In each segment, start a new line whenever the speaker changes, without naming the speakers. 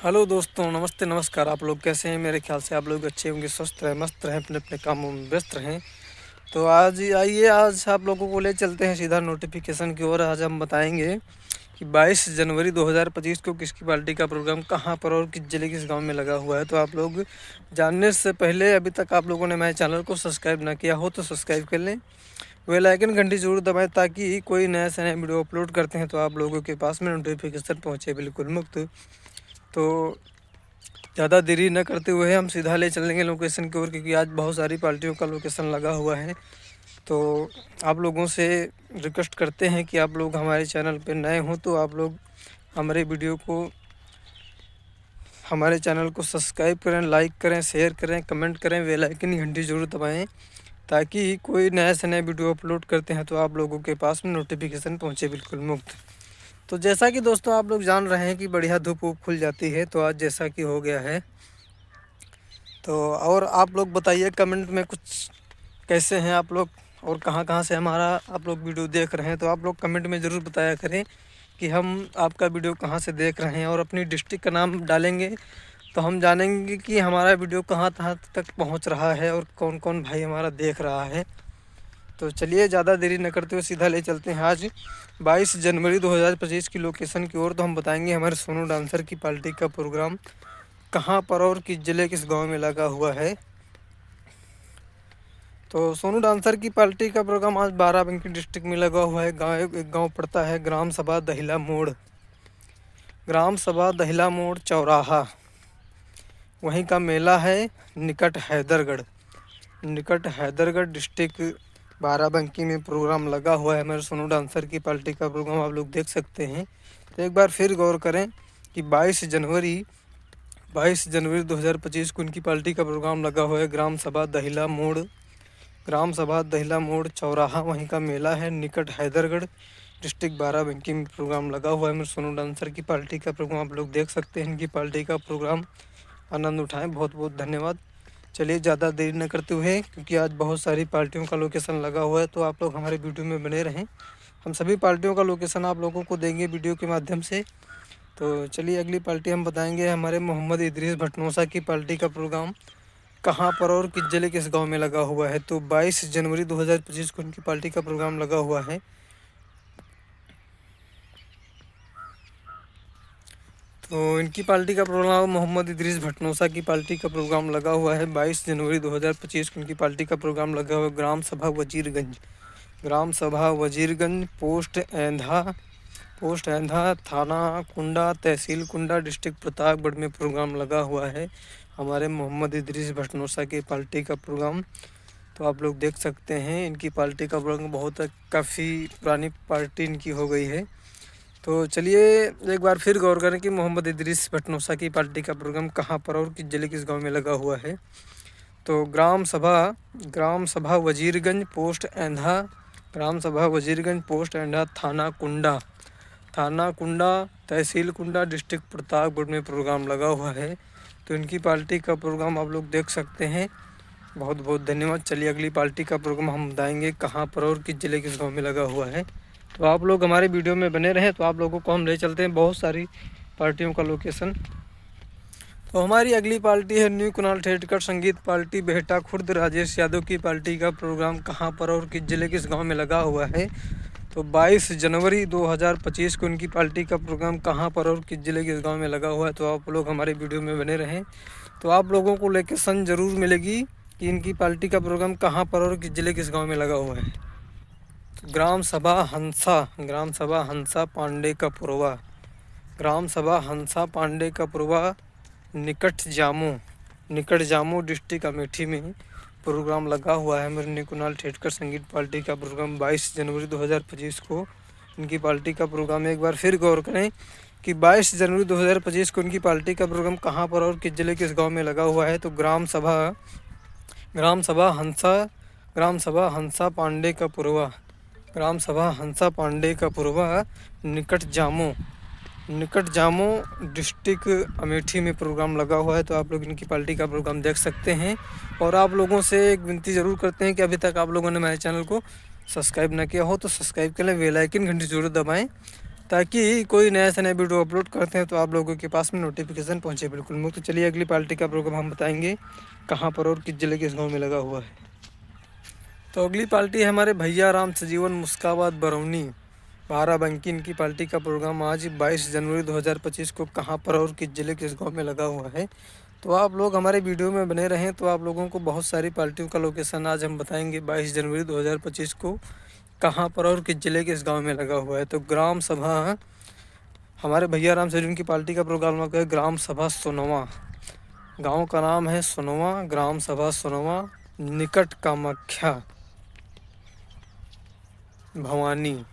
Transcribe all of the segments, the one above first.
Hello दोस्तों, नमस्ते नमस्कार। आप लोग कैसे हैं? मेरे ख्याल से आप लोग अच्छे होंगे, स्वस्थ रहें, मस्त रहें, अपने अपने कामों में व्यस्त रहें। तो आज आप लोगों को ले चलते हैं सीधा नोटिफिकेशन की ओर। आज हम बताएंगे कि 22 जनवरी 2025 को किसकी पार्टी का प्रोग्राम कहाँ पर और किस जिले किस गांव में लगा हुआ है। तो आप लोग जानने से पहले अभी तक आप लोगों ने मेरे चैनल को सब्सक्राइब ना किया हो तो सब्सक्राइब कर लें, बेल आइकन घंटी जरूर दबाएं ताकि कोई नया से नया वीडियो अपलोड करते हैं तो आप लोगों के पास में नोटिफिकेशन पहुँचे बिल्कुल मुफ्त। तो ज़्यादा देरी न करते हुए हम सीधा ले चलेंगे लोकेशन की ओर, क्योंकि आज बहुत सारी पार्टियों का लोकेशन लगा हुआ है। तो आप लोगों से रिक्वेस्ट करते हैं कि आप लोग हमारे चैनल पर नए हों तो आप लोग हमारे चैनल को सब्सक्राइब करें, लाइक करें, शेयर करें, कमेंट करें, बेल आइकन की घंटी जरूर दबाएं ताकि कोई नया से नया वीडियो अपलोड करते हैं तो आप लोगों के पास में नोटिफिकेशन पहुँचे बिल्कुल मुफ्त। तो जैसा कि दोस्तों आप लोग जान रहे हैं कि बढ़िया धूप वूप खुल जाती है, तो आज जैसा कि हो गया है। तो और आप लोग बताइए कमेंट में कुछ, कैसे हैं आप लोग और कहाँ कहाँ से हमारा आप लोग वीडियो देख रहे हैं। तो आप लोग कमेंट में ज़रूर बताया करें कि हम आपका वीडियो कहाँ से देख रहे हैं, और अपनी डिस्ट्रिक्ट का नाम डालेंगे तो हम जानेंगे कि हमारा वीडियो कहाँ कहाँ तक पहुँच रहा है और कौन कौन भाई हमारा देख रहा है। तो चलिए ज़्यादा देरी न करते हुए सीधा ले चलते हैं आज 22 जनवरी 2025 की लोकेशन की ओर। तो हम बताएंगे हमारे सोनू डांसर की पार्टी का प्रोग्राम कहाँ पर और किस ज़िले किस गांव में लगा हुआ है। तो सोनू डांसर की पार्टी का प्रोग्राम आज बाराबंकी डिस्ट्रिक्ट में लगा हुआ है। एक गांव पड़ता है ग्राम सभा दहिला मोड़, ग्राम सभा दहिला मोड़ चौराहा, वहीं का मेला है निकट हैदरगढ़ डिस्ट्रिक्ट बाराबंकी में प्रोग्राम लगा हुआ है। हमारे सोनू डांसर की पार्टी का प्रोग्राम आप लोग देख सकते हैं। तो एक बार फिर गौर करें कि 22 जनवरी 2025 को उनकी पार्टी का प्रोग्राम लगा हुआ है। ग्राम सभा दहिला मोड़ चौराहा, वहीं का मेला है निकट हैदरगढ़ डिस्ट्रिक्ट बाराबंकी में प्रोग्राम लगा हुआ है। मेरे सोनू डांसर की पार्टी का प्रोग्राम आप लोग देख सकते हैं। इनकी पार्टी का प्रोग्राम आनंद उठाएं। बहुत बहुत धन्यवाद। चलिए ज़्यादा देरी न करते हुए, क्योंकि आज बहुत सारी पार्टियों का लोकेशन लगा हुआ है, तो आप लोग हमारे वीडियो में बने रहें। हम सभी पार्टियों का लोकेशन आप लोगों को देंगे वीडियो के माध्यम से। तो चलिए अगली पार्टी हम बताएंगे हमारे मोहम्मद इदरीस भटनोसा की पार्टी का प्रोग्राम कहाँ पर और किस जिले किस गांव में लगा हुआ है। तो 22 जनवरी 2025 को उनकी पार्टी का प्रोग्राम लगा हुआ है। तो इनकी पार्टी का प्रोग्राम मोहम्मद इदरीस भटनोसा की पार्टी का प्रोग्राम लगा हुआ है 22 जनवरी 2025 को उनकी पार्टी का प्रोग्राम लगा हुआ है। ग्राम सभा वजीरगंज, पोस्ट एंधा, थाना कुंडा, तहसील कुंडा, डिस्ट्रिक्ट प्रतापगढ़ में प्रोग्राम लगा हुआ है हमारे मोहम्मद इदरीस भटनोसा की पार्टी का प्रोग्राम। तो आप लोग देख सकते हैं इनकी पार्टी का प्रोग्राम काफ़ी पुरानी पार्टी इनकी हो गई है। तो चलिए एक बार फिर गौर करें कि मोहम्मद इदरीस भटनोसा की पार्टी का प्रोग्राम कहाँ पर और किस जिले किस गांव में लगा हुआ है। तो ग्राम सभा वजीरगंज पोस्ट एंधा, थाना कुंडा, तहसील कुंडा, डिस्ट्रिक्ट प्रतापगढ़ में प्रोग्राम लगा हुआ है। तो इनकी पार्टी का प्रोग्राम आप लोग देख सकते हैं। बहुत बहुत धन्यवाद। चलिए अगली पार्टी का प्रोग्राम हम बताएंगे कहाँ पर और किस जिले किस गांव में लगा हुआ है। तो आप लोग हमारे वीडियो में बने रहें। तो आप लोगों को हम ले चलते हैं बहुत सारी पार्टियों का लोकेशन। तो हमारी अगली पार्टी है न्यू कुणाल ठेठकर संगीत पार्टी बेहटा खुर्द। राजेश यादव की पार्टी का प्रोग्राम कहाँ पर और किस जिले किस गांव में लगा हुआ है। तो 22 जनवरी 2025 को उनकी पार्टी का प्रोग्राम कहाँ पर और किस जिले किस गांव में लगा हुआ है। तो आप लोग हमारे वीडियो में बने रहें। तो आप लोगों को लोकेशन ज़रूर मिलेगी कि इनकी पार्टी का प्रोग्राम कहाँ पर और किस जिले किस गांव में लगा हुआ है। तो ग्राम सभा हंसा पांडे का पुरवा, निकट जामू डिस्ट्रिक्ट अमेठी में प्रोग्राम लगा हुआ है। मेरे न्यू कुणाल ठेठकर संगीत पार्टी का प्रोग्राम 22 जनवरी 2025 को इनकी पार्टी का प्रोग्राम। एक बार फिर गौर करें कि 22 जनवरी 2025 को इनकी पार्टी का प्रोग्राम कहाँ पर और किस जिले किस गांव में लगा हुआ है। तो ग्राम सभा हंसा पांडे का पुरवा, निकट जामो डिस्ट्रिक्ट अमेठी में प्रोग्राम लगा हुआ है। तो आप लोग इनकी पार्टी का प्रोग्राम देख सकते हैं। और आप लोगों से एक विनती ज़रूर करते हैं कि अभी तक आप लोगों ने मेरे चैनल को सब्सक्राइब ना किया हो तो सब्सक्राइब कर लें, बेल आइकन घंटी जरूर दबाएं ताकि कोई नया से नया वीडियो अपलोड करते हैं तो आप लोगों के पास में नोटिफिकेशन पहुंचे बिल्कुल मुफ्त। तो चलिए अगली पार्टी का प्रोग्राम हम बताएंगे कहाँ पर और किस जिले के इस गाँव में लगा हुआ है। तो अगली पार्टी है हमारे भैया राम सजीवन मुस्काबाद बरौनी बाराबंकी। इनकी पार्टी का प्रोग्राम आज 22 जनवरी 2025 को कहाँ पर और किस जिले के इस गाँव में लगा हुआ है। तो आप लोग हमारे वीडियो में बने रहें तो आप लोगों को बहुत सारी पार्टियों का लोकेशन आज हम बताएंगे 22 जनवरी 2025 को कहाँ पर और किस जिले के इस गांव में लगा हुआ है। तो ग्राम सभा हमारे भैया राम सरीन की पार्टी का प्रोग्राम लगा है ग्राम सभा सोनवा। गांव का नाम है सोनवा, ग्राम सभा सोनवा, निकट कामाख्या भवानी।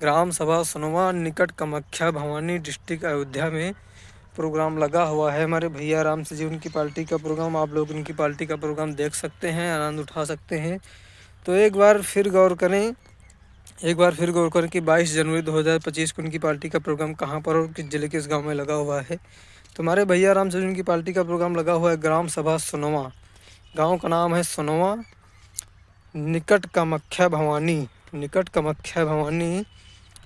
ग्राम सभा सोनवा निकट कामाख्या भवानी डिस्ट्रिक्ट अयोध्या में प्रोग्राम लगा हुआ है हमारे भैया राम से जी उनकी पार्टी का प्रोग्राम। आप लोग इनकी पार्टी का प्रोग्राम देख सकते हैं, आनंद उठा सकते हैं। तो एक बार फिर गौर करें कि 22 जनवरी 2025 को उनकी पार्टी का प्रोग्राम कहाँ पर और किस जिले के इस गांव में लगा हुआ है। तो हमारे भैया राम से जी उनकी पार्टी का प्रोग्राम लगा हुआ है ग्राम सभा सोनवा। गाँव का नाम है सोनवा, निकट कामाख्या भवानी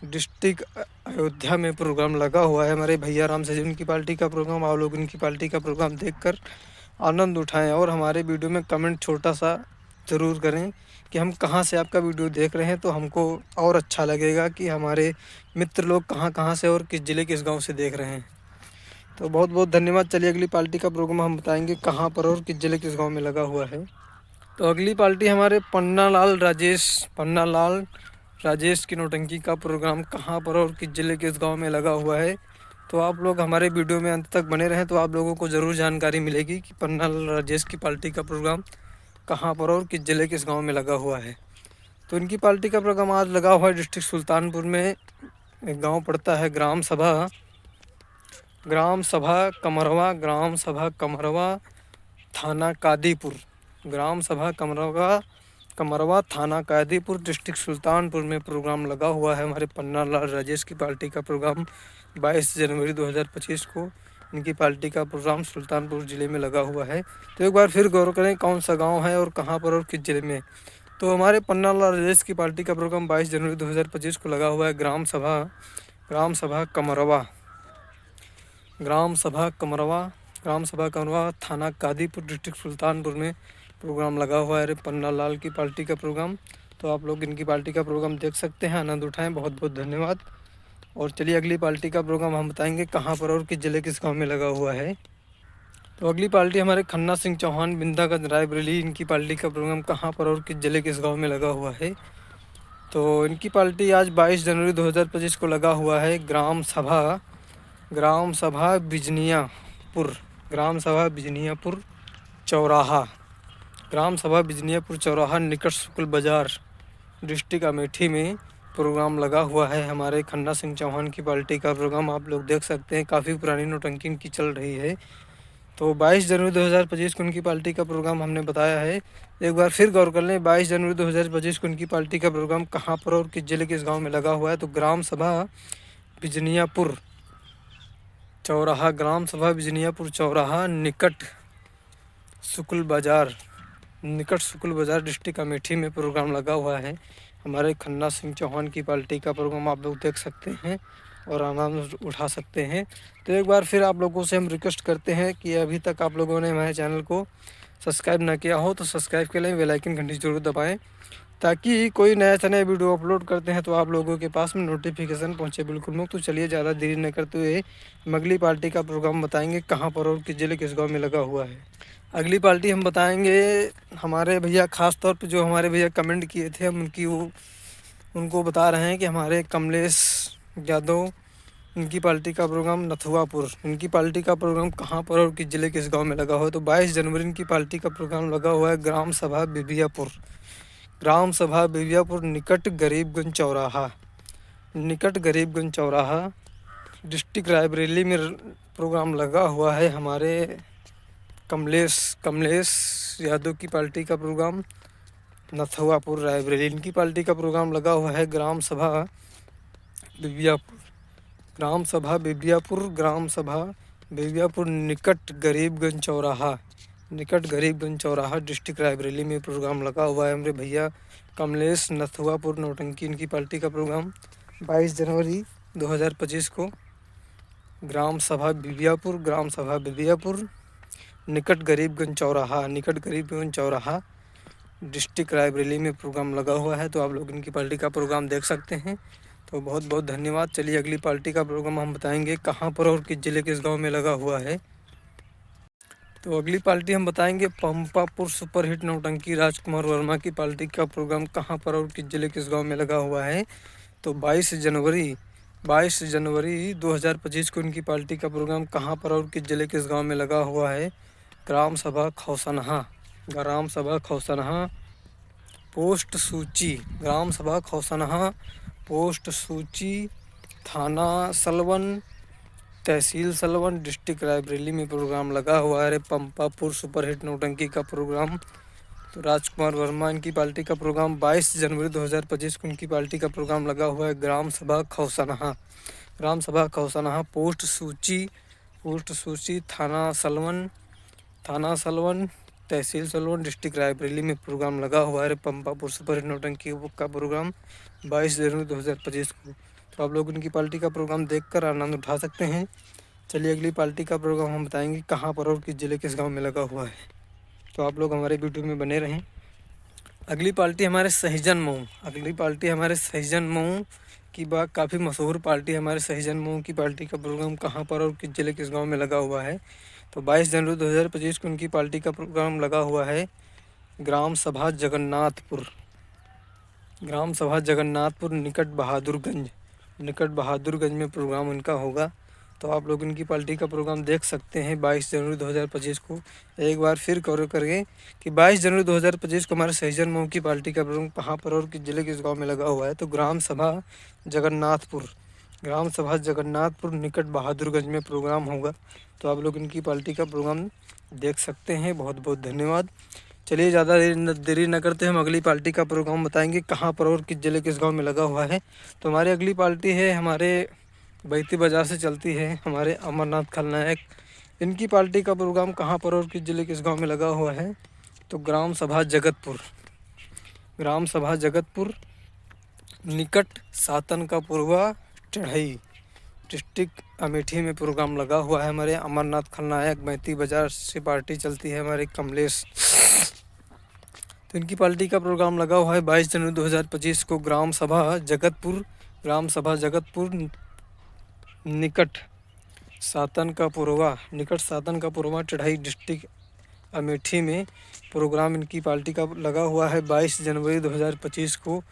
डिस्ट्रिक्ट अयोध्या में प्रोग्राम लगा हुआ है हमारे भैया राम से जी उनकी पार्टी का प्रोग्राम। आप लोग इनकी पार्टी का प्रोग्राम देखकर आनंद उठाएं और हमारे वीडियो में कमेंट छोटा सा ज़रूर करें कि हम कहाँ से आपका वीडियो देख रहे हैं, तो हमको और अच्छा लगेगा कि हमारे मित्र लोग कहाँ से और किस ज़िले किस गांव से देख रहे हैं। तो बहुत बहुत धन्यवाद। चलिए अगली पार्टी का प्रोग्राम हम बताएंगे कहाँ पर और किस ज़िले किस गाँव में लगा हुआ है। तो अगली पार्टी हमारे पन्नालाल राजेश की नौटंकी का प्रोग्राम कहाँ पर और किस जिले के इस गांव में लगा हुआ है। तो आप लोग हमारे वीडियो में अंत तक बने रहें तो आप लोगों को ज़रूर जानकारी मिलेगी कि पन्नालाल राजेश की पार्टी का प्रोग्राम कहाँ पर और किस जिले के इस गांव में लगा हुआ है। तो इनकी पार्टी का प्रोग्राम आज लगा हुआ है डिस्ट्रिक्ट सुल्तानपुर में। एक गाँव पड़ता है ग्राम सभा कमरवा थाना कादीपुर। ग्राम सभा कमरवा थाना कादीपुर डिस्ट्रिक्ट सुल्तानपुर में प्रोग्राम लगा हुआ है हमारे पन्नालाल राजेश की पार्टी का प्रोग्राम 22 जनवरी 2025 को इनकी पार्टी का प्रोग्राम सुल्तानपुर ज़िले में लगा हुआ है। तो एक बार फिर गौर करें कौन सा गांव है और कहां पर और किस ज़िले में। तो हमारे पन्नालाल राजेश की पार्टी का प्रोग्राम 22 जनवरी 2025 को लगा हुआ है ग्राम सभा कमरवा थाना कादीपुर डिस्ट्रिक्ट सुल्तानपुर में प्रोग्राम लगा हुआ है अरे पन्नालाल की पार्टी का प्रोग्राम। तो आप लोग इनकी पार्टी का प्रोग्राम देख सकते हैं, आनंद उठाएं। बहुत बहुत धन्यवाद। और चलिए अगली पार्टी का प्रोग्राम हम बताएंगे कहाँ पर और किस जिले किस गांव में लगा हुआ है। तो अगली पार्टी हमारे खन्ना सिंह चौहान बिंदागंज रायबरेली। इनकी पार्टी का प्रोग्राम कहाँ पर और किस जिले किस गाँव में लगा हुआ है। तो इनकी पार्टी आज 22 जनवरी 2025 को लगा हुआ है ग्राम सभा बिजनियापुर चौराहा निकट शुक्ल बाजार डिस्ट्रिक्ट अमेठी में प्रोग्राम लगा हुआ है हमारे खन्ना सिंह चौहान की पार्टी का प्रोग्राम। आप लोग देख सकते हैं काफ़ी पुरानी नौटंकी इनकी चल रही है। तो 22 जनवरी 2025 को उनकी पार्टी का प्रोग्राम हमने बताया है। एक बार फिर गौर कर लें 22 जनवरी 2025 को उनकी पार्टी का प्रोग्राम कहाँ पर और किस जिले के इस गाँव में लगा हुआ है। तो ग्राम सभा बिजनियापुर चौराहा निकट शुक्ल बाजार डिस्ट्रिक्ट अमेठी में प्रोग्राम लगा हुआ है हमारे खन्ना सिंह चौहान की पार्टी का प्रोग्राम। आप लोग देख सकते हैं और आनंद उठा सकते हैं। तो एक बार फिर आप लोगों से हम रिक्वेस्ट करते हैं कि अभी तक आप लोगों ने हमारे चैनल को सब्सक्राइब ना किया हो तो सब्सक्राइब के लिए बेल आइकन घंटी जरूर दबाएं ताकि कोई नया से नया वीडियो अपलोड करते हैं तो आप लोगों के पास में नोटिफिकेशन पहुंचे बिल्कुल मुफ्त। तो चलिए ज़्यादा देरी न करते हुए हम अगली पार्टी का प्रोग्राम बताएंगे कहां पर और किस जिले किस गांव में लगा हुआ है। अगली पार्टी हम बताएंगे हमारे भैया ख़ास तौर पे जो हमारे भैया कमेंट किए थे हम उनको बता रहे हैं कि हमारे कमलेश यादव इनकी पार्टी का प्रोग्राम नथुआपुर। इनकी पार्टी का प्रोग्राम कहाँ पर और किस जिले किस गाँव में लगा हुआ है। तो 22 जनवरी इनकी पार्टी का प्रोग्राम लगा हुआ है ग्राम सभा बिबियापुर निकट गरीबगंज चौराहा डिस्ट्रिक्ट रायबरेली में प्रोग्राम लगा हुआ है हमारे कमलेश यादव की पार्टी का प्रोग्राम नथुआपुर रायबरेली। इनकी पार्टी का प्रोग्राम लगा हुआ है ग्राम सभा बिबियापुर निकट गरीबगंज चौराहा डिस्ट्रिक्ट रायबरेली में प्रोग्राम लगा हुआ है हमारे भैया कमलेश नथुआपुर नौटंकी। इनकी पार्टी का प्रोग्राम 22 जनवरी 2025 को ग्राम सभा बिबियापुर निकट गरीबगंज चौराहा डिस्ट्रिक्ट रायबरेली में प्रोग्राम लगा हुआ है। तो आप लोग इनकी पार्टी का प्रोग्राम देख सकते हैं। तो बहुत बहुत धन्यवाद। चलिए अगली पार्टी का प्रोग्राम हम बताएंगे कहाँ पर और किस जिले किस गांव में लगा हुआ है। तो अगली पार्टी हम बताएंगे पंपापुर सुपरहिट नौटंकी राजकुमार वर्मा की पार्टी का प्रोग्राम कहाँ पर और किस जिले किस गांव में लगा हुआ है। तो 22 जनवरी 2025 को इनकी पार्टी का प्रोग्राम कहाँ पर और किस जिले किस गांव में लगा हुआ है। ग्राम सभा खौसनहा पोस्ट सूची थाना सलवन तहसील सलवन डिस्ट्रिक्ट रायबरेली में प्रोग्राम लगा हुआ है। पंपापुर सुपरहिट नौटंकी का प्रोग्राम। तो राजकुमार वर्मा इनकी पार्टी का प्रोग्राम 22 जनवरी 2025 को इनकी पार्टी का प्रोग्राम लगा हुआ है। ग्राम सभा खौसनहा पोस्ट सूची थाना सलवन तहसील सलवन डिस्ट्रिक्ट रायबरेली में प्रोग्राम लगा हुआ है। पंपापुर सुपरहिट नौटंकी का प्रोग्राम 22 जनवरी 2025 को। तो आप लोग इनकी पार्टी का प्रोग्राम देखकर आनंद उठा सकते हैं। चलिए अगली पार्टी का प्रोग्राम हम बताएंगे कहाँ पर और किस जिले किस गांव में लगा हुआ है। तो आप लोग हमारे वीडियो में बने रहें। अगली पार्टी हमारे सहीजन मऊ की बात काफ़ी मशहूर पार्टी हमारे सहीजन मऊ की पार्टी का प्रोग्राम कहाँ पर और किस जिले किस गांव में लगा हुआ है। तो 22 जनवरी 2025 को उनकी पार्टी का प्रोग्राम लगा हुआ है। ग्राम सभा जगन्नाथपुर निकट बहादुरगंज में प्रोग्राम उनका होगा। तो आप लोग इनकी पार्टी का प्रोग्राम देख सकते हैं 22 जनवरी 2025 को। एक बार फिर कवर करके कि 22 जनवरी 2025 को हमारे सहीजन मऊ की पार्टी का प्रोग्राम कहाँ पर और किस जिले किस गांव में लगा हुआ है। तो ग्राम सभा जगन्नाथपुर निकट बहादुरगंज में प्रोग्राम होगा। तो आप लोग इनकी पार्टी का प्रोग्राम देख सकते हैं। बहुत बहुत धन्यवाद। चलिए ज़्यादा देरी न करते हम अगली पार्टी का प्रोग्राम बताएंगे कहाँ पर और किस जिले किस गांव में लगा हुआ है। तो हमारी अगली पार्टी है हमारे बैती बाज़ार से चलती है हमारे अमरनाथ खलनायक। इनकी पार्टी का प्रोग्राम कहाँ पर और किस जिले किस गांव में लगा हुआ है। तो ग्राम सभा जगतपुर निकट सातन का पुरवा चढ़ई डिस्ट्रिक्ट अमेठी में प्रोग्राम लगा हुआ है। हमारे अमरनाथ खलनायक बैती बाज़ार से पार्टी चलती है हमारे कमलेश। तो इनकी पार्टी का प्रोग्राम लगा हुआ है 22 जनवरी 2025 को ग्राम सभा जगतपुर निकट सातन का पुरवा चढ़ाई डिस्ट्रिक्ट अमेठी में प्रोग्राम इनकी पार्टी का लगा हुआ है 22 जनवरी 2025 को।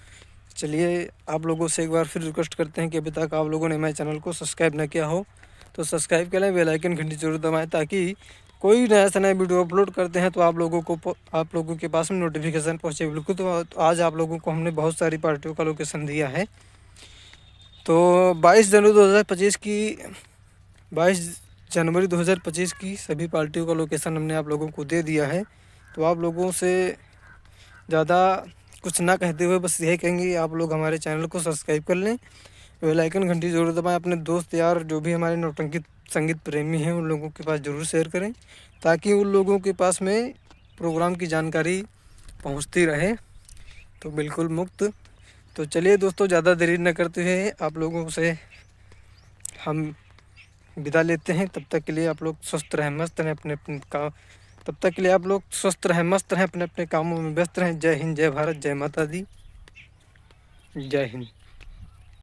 चलिए आप लोगों से एक बार फिर रिक्वेस्ट करते हैं कि अभी तक आप लोगों ने मेरे चैनल को सब्सक्राइब न किया हो तो सब्सक्राइब कर लें, बेल आइकन घंटी जरूर दबाएं ताकि कोई नया से नया वीडियो अपलोड करते हैं तो आप लोगों के पास में नोटिफिकेशन पहुँचे। बिल्कुल। तो आज आप लोगों को हमने बहुत सारी पार्टियों का लोकेशन दिया है। तो 22 जनवरी 2025 की सभी पार्टियों का लोकेशन हमने आप लोगों को दे दिया है। तो आप लोगों से ज़्यादा कुछ ना कहते हुए बस यही कहेंगे आप लोग हमारे चैनल को सब्सक्राइब कर लें, बेल आइकन घंटी जरूर दबाएं। अपने दोस्त यार जो भी हमारे नौटंकी संगीत प्रेमी हैं उन लोगों के पास ज़रूर शेयर करें ताकि उन लोगों के पास में प्रोग्राम की जानकारी पहुंचती रहे। तो बिल्कुल मुफ्त। तो चलिए दोस्तों ज़्यादा देरी न करते हुए आप लोगों से हम विदा लेते हैं। तब तक के लिए आप लोग स्वस्थ रहें, मस्त रहें अपने अपने कामों में व्यस्त रहें। जय हिंद, जय भारत, जय माता दी, जय हिंद।